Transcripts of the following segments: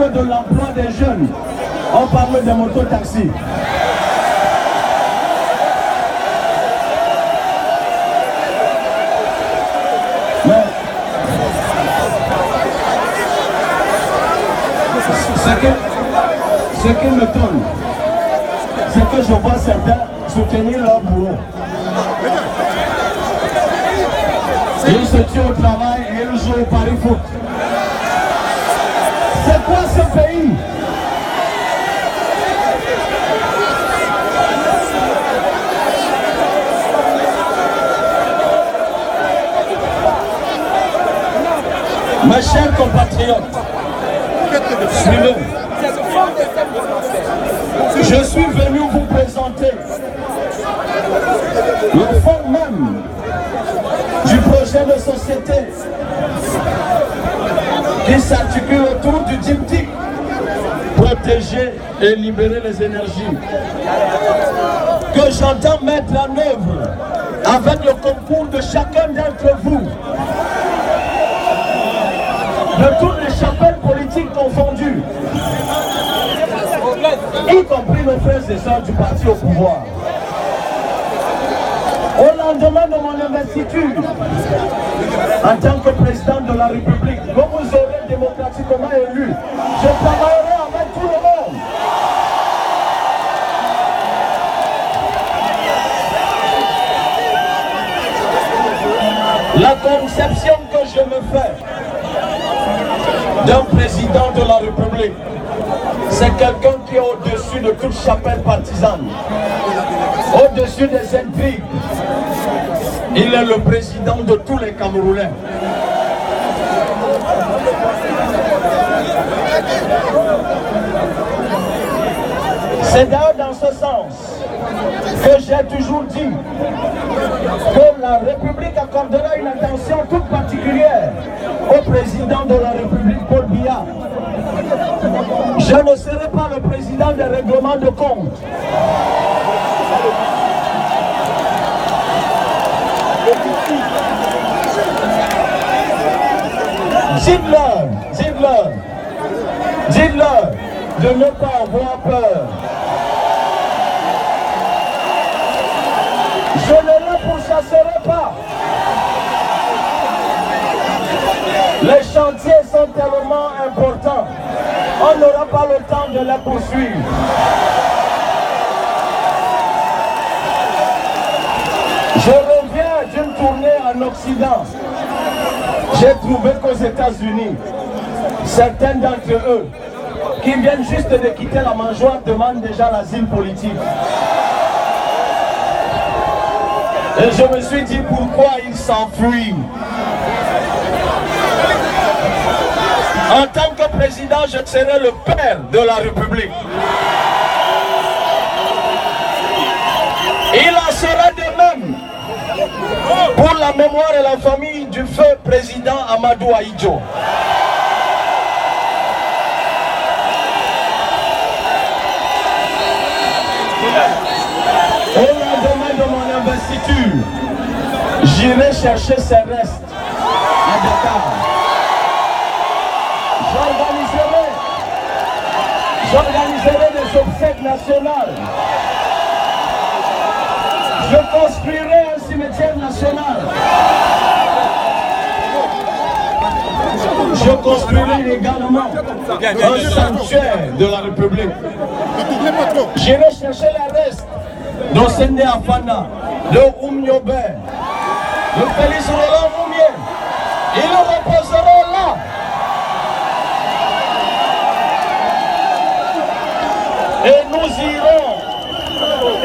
parle de l'emploi des jeunes, on parle des mototaxis. Mais ce qui me donne, c'est que je vois certains soutenir leur boulot. Ils se tuent au travail et ils jouent au pari foot. C'est quoi ce pays? Mes chers compatriotes, suivez. Je suis venu vous présenter le fond même du projet de société qui s'articule autour du diptyque protéger et libérer les énergies que j'entends mettre en œuvre avec le concours de chacun d'entre vous, de toutes les chapelles politiques confondues, y compris nos frères et sœurs du parti au pouvoir. Au lendemain de mon investiture, en tant que président de la République, comme vous aurez démocratiquement élu, je travaillerai avec tout le monde. La conception que je me fais d'un président de la République, c'est quelqu'un qui est au-dessus de toute chapelle partisane, au-dessus des intrigues. Il est le président de tous les Camerounais. C'est d'ailleurs dans ce sens que j'ai toujours dit que la République accordera une attention toute particulière au président de la République, Paul Biya. Je ne serai pas le président des règlements de compte. Dites-leur de ne pas avoir peur. Je ne le pourchasserai pas. Les chantiers sont tellement importants, on n'aura pas le temps de les poursuivre. Je reviens d'une tournée en Occident. J'ai trouvé qu'aux États-Unis, certains d'entre eux, qui viennent juste de quitter la mangeoire, demandent déjà l'asile politique. Et je me suis dit pourquoi ils s'enfuient. En tant que président, je serai le père de la République. Il en sera de même pour la mémoire et la famille du feu président Amadou Ahidjo. Au lendemain de mon investiture, j'irai chercher ses restes à Dakar. J'organiserai des obsèques nationales. Je construirai un cimetière national. Je construirai également un sanctuaire de la République. J'irai chercher les restes d'Osende Afana, de Oumniobe, de Félix Roland Moumier. Ils reposeront là.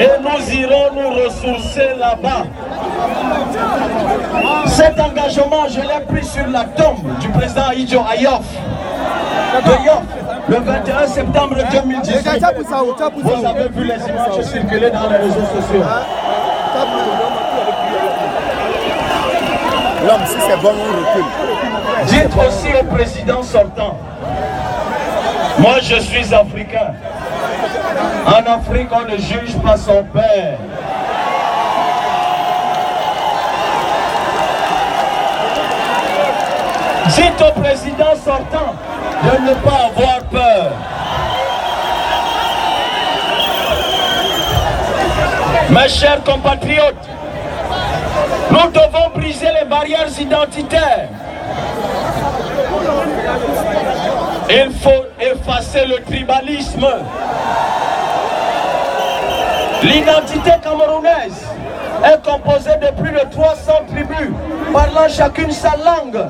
Et nous irons nous ressourcer là-bas. Cet engagement, je l'ai pris sur la tombe du président Ahidjo à Yoff, le 21 septembre 2018. Vous avez vu les images circuler dans les réseaux sociaux. L'homme, si c'est bon, on recule. Dites aussi au président sortant, moi je suis africain. En Afrique, on ne juge pas son père. Dites au président sortant de ne pas avoir avoir peur. Mes chers compatriotes, nous devons briser les barrières identitaires. Il faut effacer le tribalisme. L'identité camerounaise est composée de plus de 300 tribus, parlant chacune sa langue.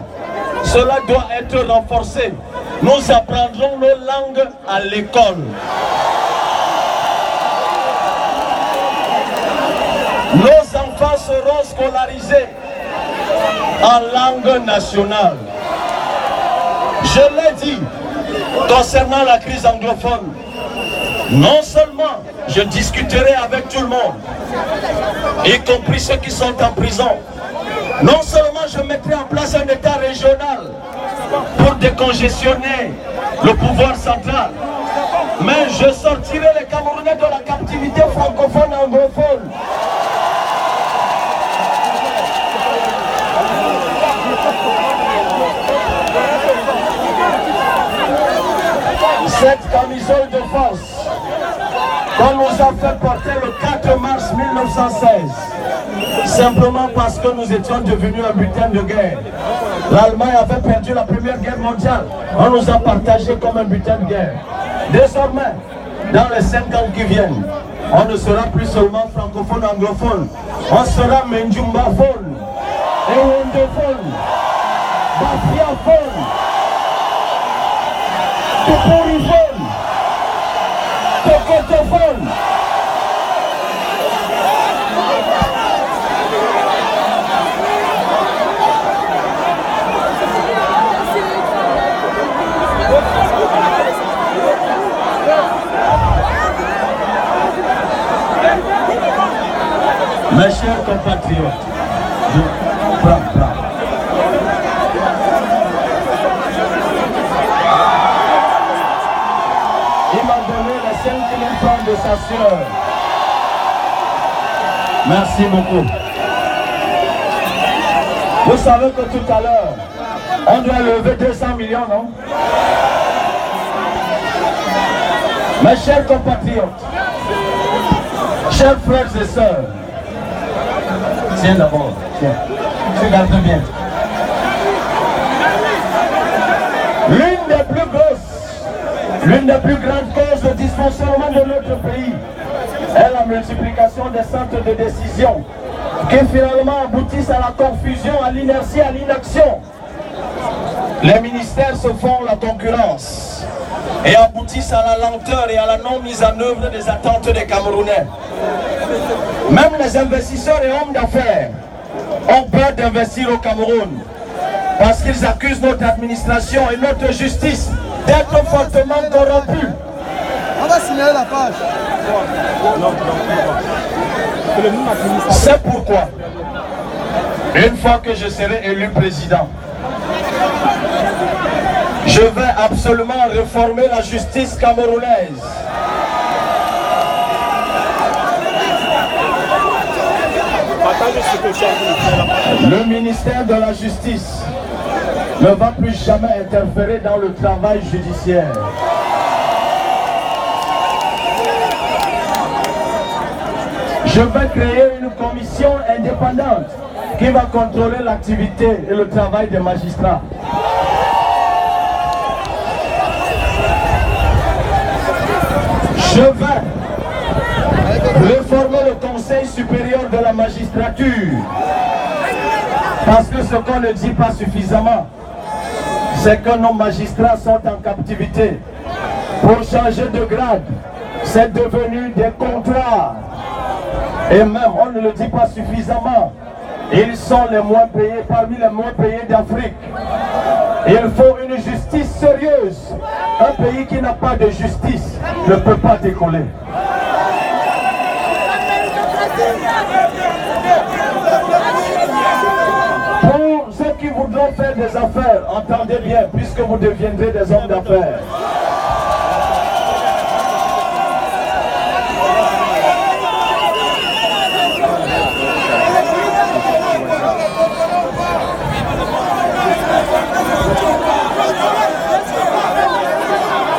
Cela doit être renforcé. Nous apprendrons nos langues à l'école. Nos enfants seront scolarisés en langue nationale. Je l'ai dit, concernant la crise anglophone, non seulement je discuterai avec tout le monde, y compris ceux qui sont en prison, non seulement je mettrai en place un État régional pour décongestionner le pouvoir central, mais je sortirai les Camerounais de la captivité francophone et anglophone. Cette camisole de force qu'on nous a fait porter le 4 mars 1916, simplement parce que nous étions devenus un butin de guerre. L'Allemagne avait perdu la Première Guerre mondiale. On nous a partagé comme un butin de guerre. Désormais, dans les 5 ans qui viennent, on ne sera plus seulement francophone, anglophone. On sera Menjumbaphone, Ewendophone, Bafiaphone, Tuporiphone, Tokotophone. Mes chers compatriotes, je prends. Il m'a donné les 5 000 francs de sa sœur. Merci beaucoup. Vous savez que tout à l'heure, on doit lever 200 millions, non? Mes chers compatriotes, chers frères et sœurs, tiens d'abord, tiens, regarde bien. L'une des plus grandes causes de dysfonctionnement de notre pays est la multiplication des centres de décision qui finalement aboutissent à la confusion, à l'inertie, à l'inaction. Les ministères se font la concurrence et aboutissent à la lenteur et à la non mise en œuvre des attentes des Camerounais. Même les investisseurs et hommes d'affaires ont peur d'investir au Cameroun parce qu'ils accusent notre administration et notre justice d'être fortement corrompus. On va signaler la page. C'est pourquoi, une fois que je serai élu président, je vais absolument réformer la justice camerounaise. Le ministère de la Justice ne va plus jamais interférer dans le travail judiciaire. Je vais créer une commission indépendante qui va contrôler l'activité et le travail des magistrats. Je vais réformer le Conseil supérieur de la magistrature. Parce que ce qu'on ne dit pas suffisamment, c'est que nos magistrats sont en captivité. Pour changer de grade, c'est devenu des comptoirs. Et même, on ne le dit pas suffisamment, ils sont les moins payés, parmi les moins payés d'Afrique. Il faut une justice sérieuse. Un pays qui n'a pas de justice ne peut pas décoller. Pour ceux qui voudront faire des affaires, entendez bien, puisque vous deviendrez des hommes d'affaires.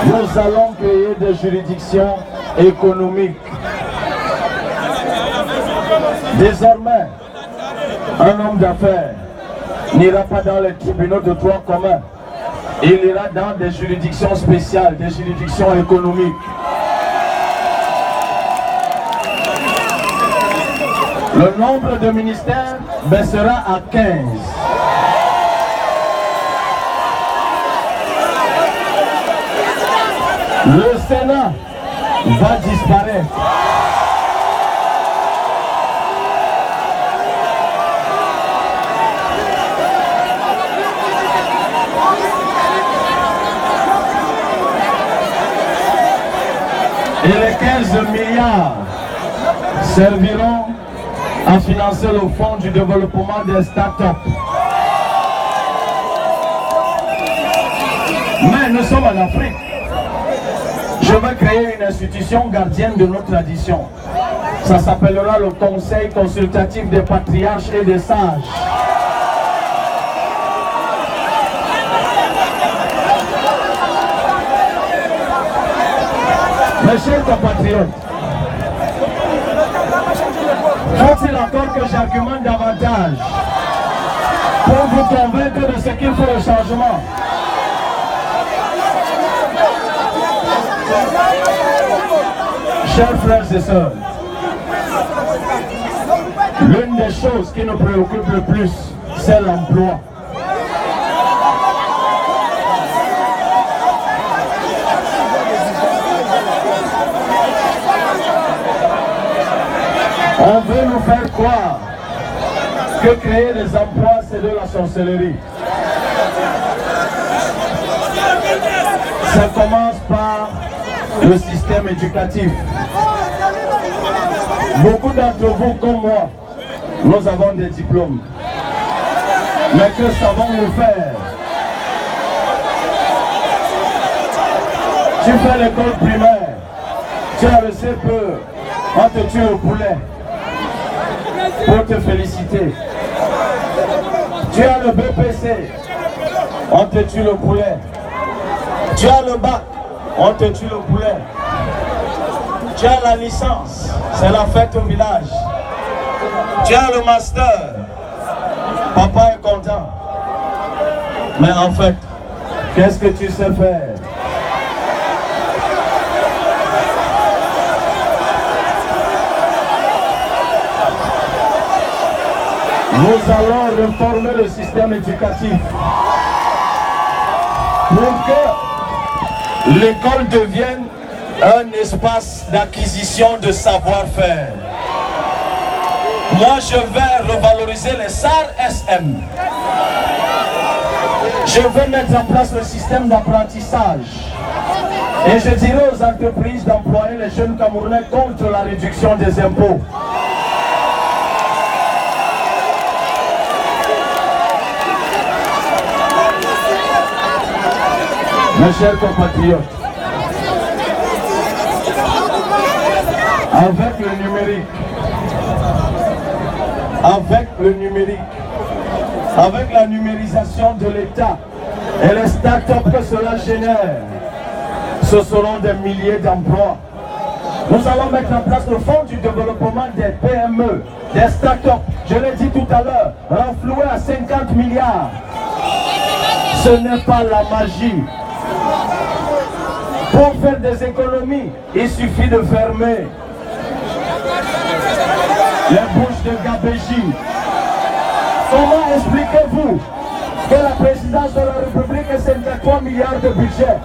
Nous allons créer des juridictions économiques. Désormais, un homme d'affaires n'ira pas dans les tribunaux de droit commun. Il ira dans des juridictions spéciales, des juridictions économiques. Le nombre de ministères baissera à 15. Le Sénat va disparaître. Et les 15 milliards serviront à financer le fonds du développement des startups. Mais nous sommes en Afrique. Je vais créer une institution gardienne de nos traditions. Ça s'appellera le Conseil consultatif des patriarches et des sages. Mes chers compatriotes, faut-il encore que j'argumente davantage pour vous convaincre de ce qu'il faut le changement? Chers frères et sœurs, l'une des choses qui nous préoccupe le plus, c'est l'emploi. On veut nous faire croire que créer des emplois, c'est de la sorcellerie. Ça commence par le système éducatif. Beaucoup d'entre vous, comme moi, nous avons des diplômes. Mais que savons-nous faire? Tu fais l'école primaire, tu as le CPE, on te tue au poulet. Pour te féliciter. Tu as le BPC, on te tue le poulet. Tu as le bac, on te tue le poulet. Tu as la licence, c'est la fête au village. Tu as le master, papa est content. Mais en fait, qu'est-ce que tu sais faire? Nous allons réformer le système éducatif pour que l'école devienne un espace d'acquisition de savoir-faire. Moi, je vais revaloriser les SAR-SM. Je veux mettre en place le système d'apprentissage. Et je dirai aux entreprises d'employer les jeunes Camerounais contre la réduction des impôts. Mes chers compatriotes, avec le numérique, avec la numérisation de l'État et les start-up que cela génère, ce seront des milliers d'emplois. Nous allons mettre en place le fonds du développement des PME, des start-up, je l'ai dit tout à l'heure, renfloué à 50 milliards. Ce n'est pas la magie. Pour faire des économies, il suffit de fermer les bouches de Gabéji. Comment expliquez-vous que la présidence de la République est 53 milliards de budget,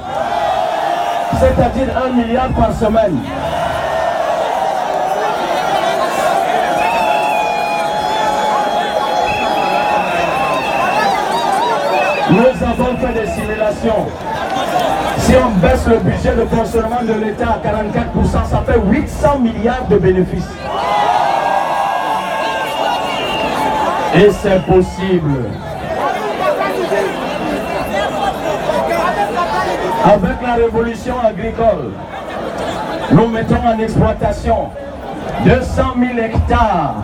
c'est-à-dire 1 milliard par semaine? Nous avons fait des simulations. Si on baisse le budget de fonctionnement de l'État à 44%, ça fait 800 milliards de bénéfices. Et c'est possible. Avec la révolution agricole, nous mettons en exploitation 200 000 hectares